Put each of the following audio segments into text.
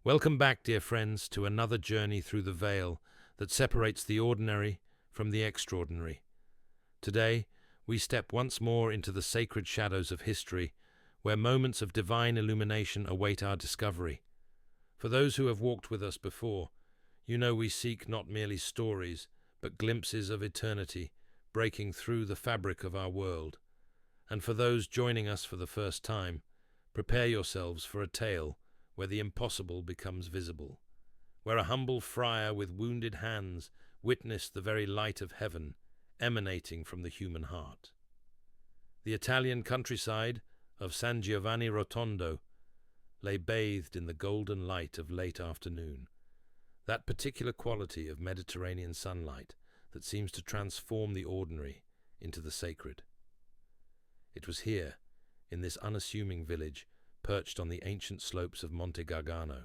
Welcome back, dear friends, to another journey through the veil that separates the ordinary from the extraordinary. Today, we step once more into the sacred shadows of history, where moments of divine illumination await our discovery. For those who have walked with us before, you know we seek not merely stories, but glimpses of eternity, breaking through the fabric of our world. And for those joining us for the first time, prepare yourselves for a tale where the impossible becomes visible, where a humble friar with wounded hands witnessed the very light of heaven emanating from the human heart. The Italian countryside of San Giovanni Rotondo lay bathed in the golden light of late afternoon, that particular quality of Mediterranean sunlight that seems to transform the ordinary into the sacred. It was here, in this unassuming village, perched on the ancient slopes of Monte Gargano,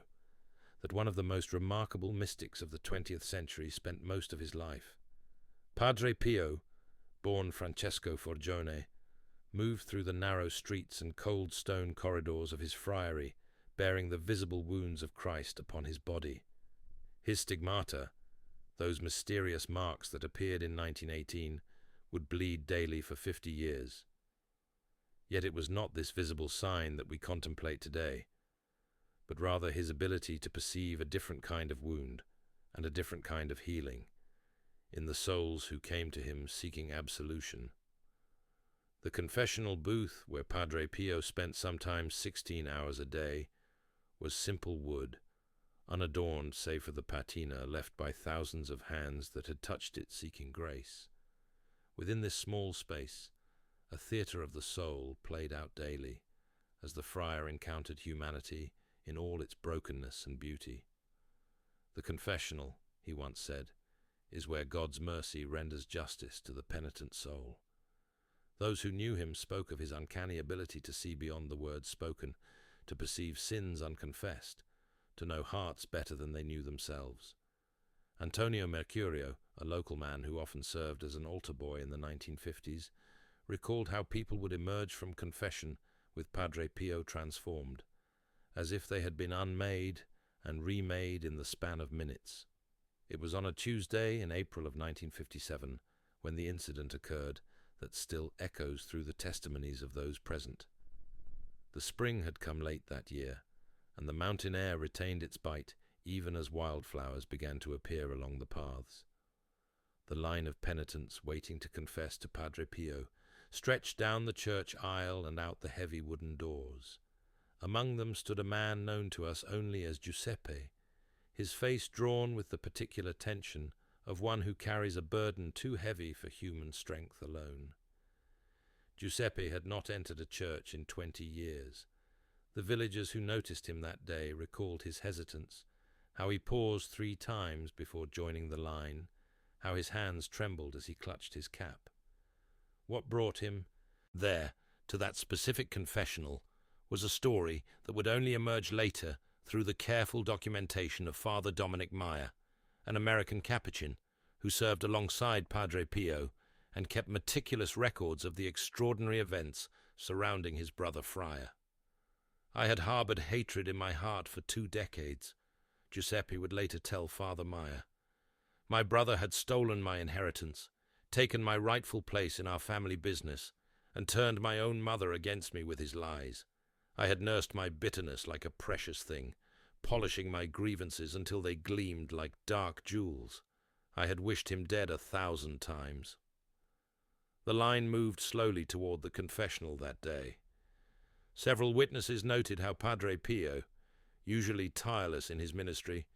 that one of the most remarkable mystics of the 20th century spent most of his life. Padre Pio, born Francesco Forgave, moved through the narrow streets and cold stone corridors of his friary, bearing the visible wounds of Christ upon his body. His stigmata, those mysterious marks that appeared in 1918, would bleed daily for 50 years. Yet it was not this visible sign that we contemplate today, but rather his ability to perceive a different kind of wound and a different kind of healing in the souls who came to him seeking absolution. The confessional booth, where Padre Pio spent sometimes 16 hours a day, was simple wood, unadorned save for the patina left by thousands of hands that had touched it seeking grace. Within this small space, a theatre of the soul played out daily, as the friar encountered humanity in all its brokenness and beauty. The confessional, he once said, is where God's mercy renders justice to the penitent soul. Those who knew him spoke of his uncanny ability to see beyond the words spoken, to perceive sins unconfessed, to know hearts better than they knew themselves. Antonio Mercurio, a local man who often served as an altar boy in the 1950s, recalled how people would emerge from confession with Padre Pio transformed, as if they had been unmade and remade in the span of minutes. It was on a Tuesday in April of 1957, when the incident occurred, that still echoes through the testimonies of those present. The spring had come late that year, and the mountain air retained its bite even as wildflowers began to appear along the paths. The line of penitents waiting to confess to Padre Pio stretched down the church aisle and out the heavy wooden doors. Among them stood a man known to us only as Giuseppe, his face drawn with the particular tension of one who carries a burden too heavy for human strength alone. Giuseppe had not entered a church in 20 years. The villagers who noticed him that day recalled his hesitance, how he paused 3 times before joining the line, how his hands trembled as he clutched his cap. What brought him there, to that specific confessional, was a story that would only emerge later through the careful documentation of Father Dominic Meyer, an American Capuchin who served alongside Padre Pio and kept meticulous records of the extraordinary events surrounding his brother friar. "I had harbored hatred in my heart for 2 decades, Giuseppe would later tell Father Meyer. My brother had stolen my inheritance, taken my rightful place in our family business, and turned my own mother against me with his lies. I had nursed my bitterness like a precious thing, polishing my grievances until they gleamed like dark jewels. I had wished him dead 1,000 times. The line moved slowly toward the confessional that day. Several witnesses noted how Padre Pio, usually tireless in his ministry,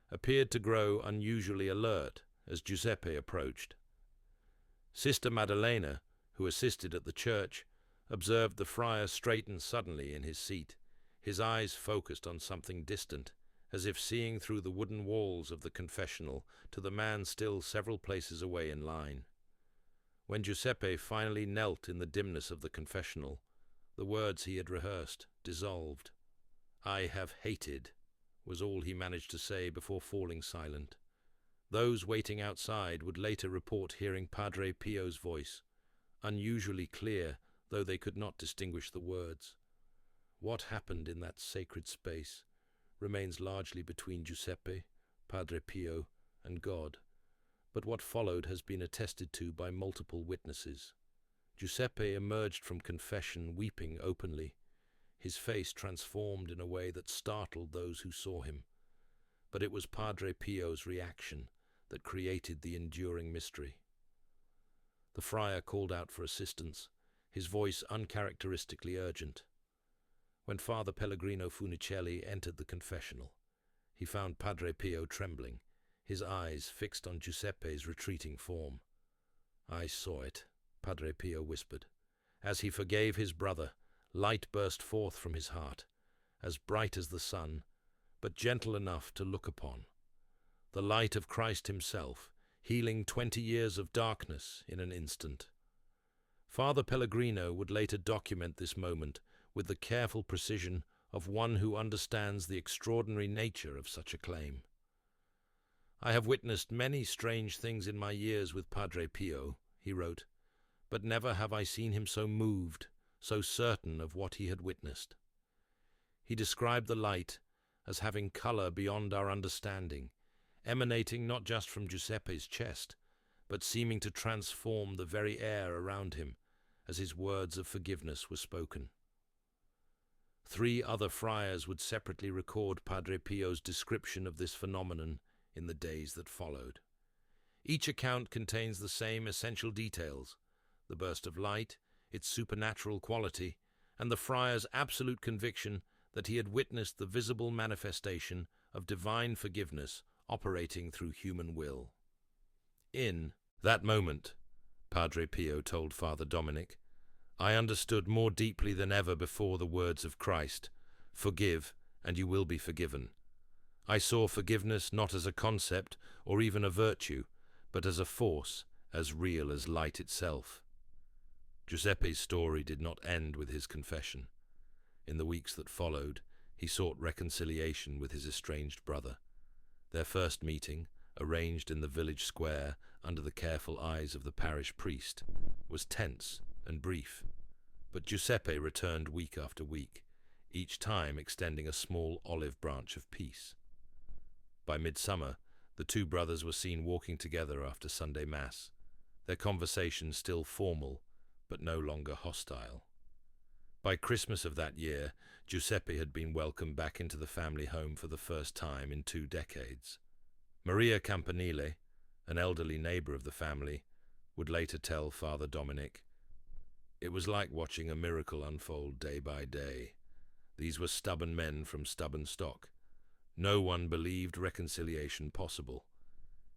appeared to grow unusually alert as Giuseppe approached. Sister Maddalena, who assisted at the church, observed the friar straighten suddenly in his seat, his eyes focused on something distant, as if seeing through the wooden walls of the confessional to the man still several places away in line. When Giuseppe finally knelt in the dimness of the confessional, the words he had rehearsed dissolved. "I have hated," was all he managed to say before falling silent. Those waiting outside would later report hearing Padre Pio's voice, unusually clear, though they could not distinguish the words. What happened in that sacred space? remains largely between Giuseppe, Padre Pio, and God, but what followed has been attested to by multiple witnesses. Giuseppe emerged from confession weeping openly, his face transformed in a way that startled those who saw him. But it was Padre Pio's reaction that created the enduring mystery. The friar called out for assistance, his voice uncharacteristically urgent. When Father Pellegrino Funicelli entered the confessional, he found Padre Pio trembling, his eyes fixed on Giuseppe's retreating form. "I saw it," Padre Pio whispered. As he forgave his brother, light burst forth from his heart, as bright as the sun, but gentle enough to look upon. The light of Christ himself, healing 20 years of darkness in an instant. Father Pellegrino would later document this moment with the careful precision of one who understands the extraordinary nature of such a claim. "I have witnessed many strange things in my years with Padre Pio," he wrote, "but never have I seen him so moved, so certain of what he had witnessed." He described the light as having color beyond our understanding, emanating not just from Giuseppe's chest, but seeming to transform the very air around him as his words of forgiveness were spoken. 3 other friars would separately record Padre Pio's description of this phenomenon in the days that followed. Each account contains the same essential details: the burst of light, its supernatural quality, and the friar's absolute conviction that he had witnessed the visible manifestation of divine forgiveness operating through human will. "In that moment," Padre Pio told Father Dominic, "I understood more deeply than ever before the words of Christ, 'Forgive, and you will be forgiven.' I saw forgiveness not as a concept or even a virtue, but as a force as real as light itself." Giuseppe's story did not end with his confession. In the weeks that followed, he sought reconciliation with his estranged brother. Their first meeting, arranged in the village square under the careful eyes of the parish priest, was tense and brief, but Giuseppe returned week after week, each time extending a small olive branch of peace. By midsummer, the 2 brothers were seen walking together after Sunday Mass, their conversation still formal, but no longer hostile. By Christmas of that year, Giuseppe had been welcomed back into the family home for the first time in 2 decades. Maria Campanile, an elderly neighbor of the family, would later tell Father Dominic, "It was like watching a miracle unfold day by day. These were stubborn men from stubborn stock. No one believed reconciliation possible.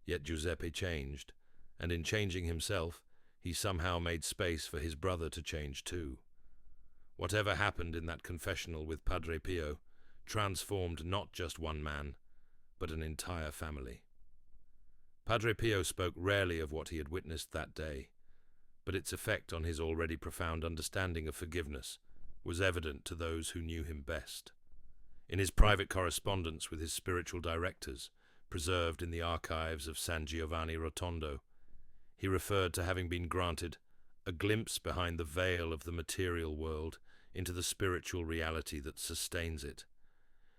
Yet Giuseppe changed, and in changing himself, he somehow made space for his brother to change too. Whatever happened in that confessional with Padre Pio transformed not just one man, but an entire family." Padre Pio spoke rarely of what he had witnessed that day, but its effect on his already profound understanding of forgiveness was evident to those who knew him best. In his private correspondence with his spiritual directors, preserved in the archives of San Giovanni Rotondo, he referred to having been granted a glimpse behind the veil of the material world into the spiritual reality that sustains it.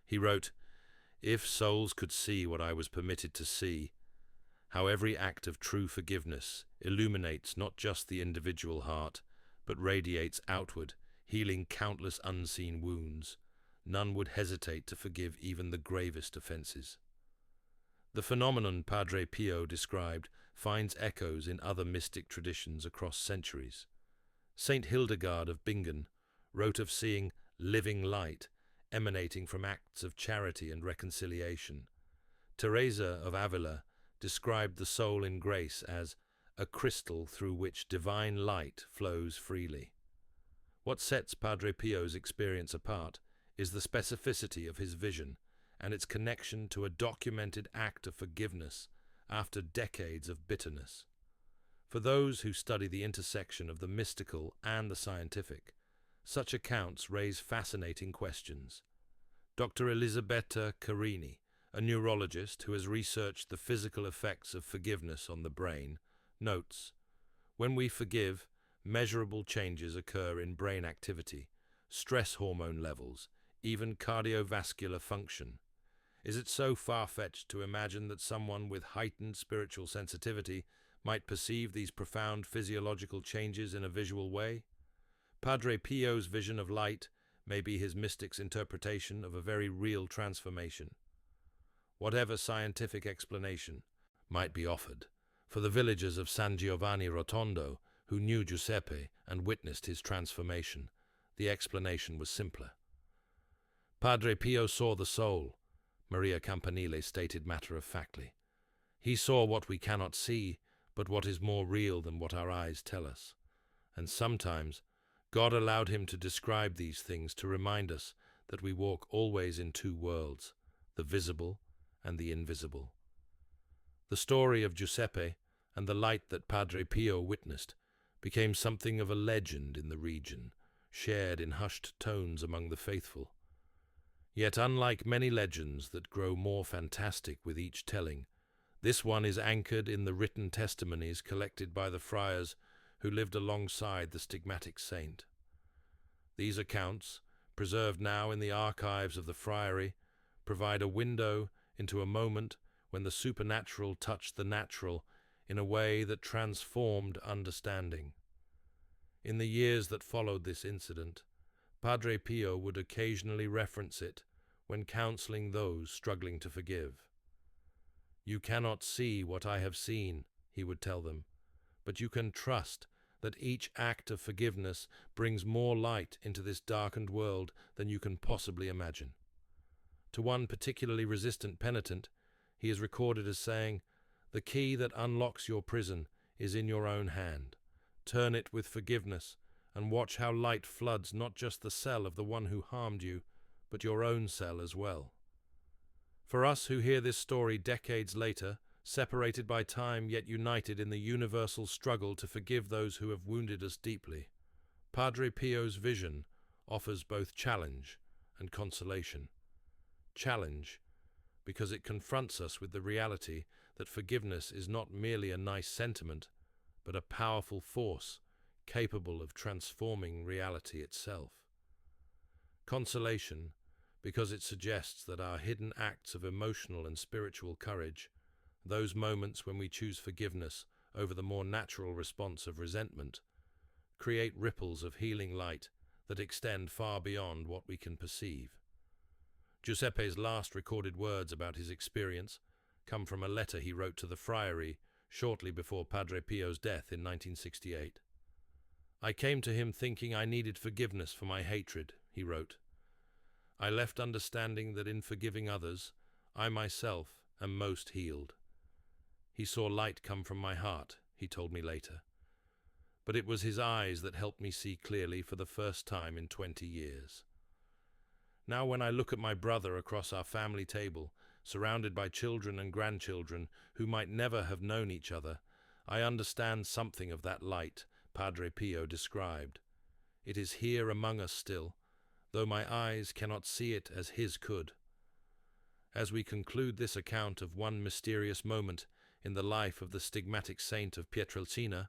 He wrote, "If souls could see what I was permitted to see, how every act of true forgiveness illuminates not just the individual heart, but radiates outward, healing countless unseen wounds, none would hesitate to forgive even the gravest offenses." The phenomenon Padre Pio described finds echoes in other mystic traditions across centuries. Saint Hildegard of Bingen wrote of seeing living light emanating from acts of charity and reconciliation. Teresa of Avila described the soul in grace as a crystal through which divine light flows freely. What sets Padre Pio's experience apart is the specificity of his vision and its connection to a documented act of forgiveness after decades of bitterness. For those who study the intersection of the mystical and the scientific, such accounts raise fascinating questions. Dr. Elisabetta Carini, a neurologist who has researched the physical effects of forgiveness on the brain, notes, "When we forgive, measurable changes occur in brain activity, stress hormone levels, even cardiovascular function. Is it so far-fetched to imagine that someone with heightened spiritual sensitivity might perceive these profound physiological changes in a visual way? Padre Pio's vision of light may be his mystic's interpretation of a very real transformation. Whatever scientific explanation might be offered, for the villagers of San Giovanni Rotondo, who knew Giuseppe and witnessed his transformation, the explanation was simpler. Padre Pio saw the soul, Maria Campanile stated matter-of-factly. He saw what we cannot see, but what is more real than what our eyes tell us. And sometimes God allowed him to describe these things to remind us that we walk always in two worlds, the visible and the invisible. The story of Giuseppe and the light that Padre Pio witnessed became something of a legend in the region, shared in hushed tones among the faithful. Yet unlike many legends that grow more fantastic with each telling, this one is anchored in the written testimonies collected by the friars who lived alongside the stigmatic saint. These accounts, preserved now in the archives of the friary, provide a window into a moment when the supernatural touched the natural in a way that transformed understanding. In the years that followed this incident, Padre Pio would occasionally reference it when counseling those struggling to forgive. "You cannot see what I have seen," he would tell them, "but you can trust that each act of forgiveness brings more light into this darkened world than you can possibly imagine." To one particularly resistant penitent, he is recorded as saying, "The key that unlocks your prison is in your own hand. Turn it with forgiveness, and watch how light floods not just the cell of the one who harmed you, but your own cell as well." For us who hear this story decades later, separated by time yet united in the universal struggle to forgive those who have wounded us deeply, Padre Pio's vision offers both challenge and consolation. Challenge, because it confronts us with the reality that forgiveness is not merely a nice sentiment, but a powerful force capable of transforming reality itself. Consolation, because it suggests that our hidden acts of emotional and spiritual courage, those moments when we choose forgiveness over the more natural response of resentment, create ripples of healing light that extend far beyond what we can perceive. Giuseppe's last recorded words about his experience come from a letter he wrote to the friary shortly before Padre Pio's death in 1968. "I came to him thinking I needed forgiveness for my hatred," he wrote. "I left understanding that in forgiving others, I myself am most healed. He saw light come from my heart," he told me later. But it was his eyes that helped me see clearly for the first time in 20 years. Now when I look at my brother across our family table, surrounded by children and grandchildren who might never have known each other, I understand something of that light Padre Pio described. It is here among us still, though my eyes cannot see it as his could. As we conclude this account of one mysterious moment in the life of the stigmatic saint of Pietrelcina,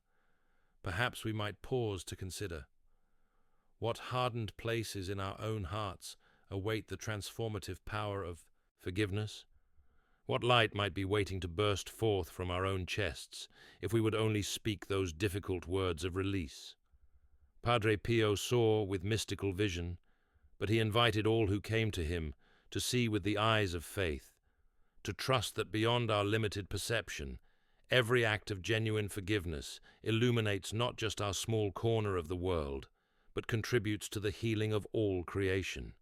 perhaps we might pause to consider what hardened places in our own hearts await the transformative power of forgiveness. What light might be waiting to burst forth from our own chests if we would only speak those difficult words of release. Padre Pio saw with mystical vision, but he invited all who came to him to see with the eyes of faith, to trust that beyond our limited perception, every act of genuine forgiveness illuminates not just our small corner of the world, but contributes to the healing of all creation.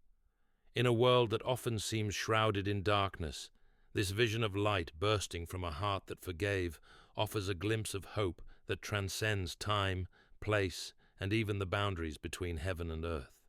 In a world that often seems shrouded in darkness, this vision of light bursting from a heart that forgave offers a glimpse of hope that transcends time, place, and even the boundaries between heaven and earth.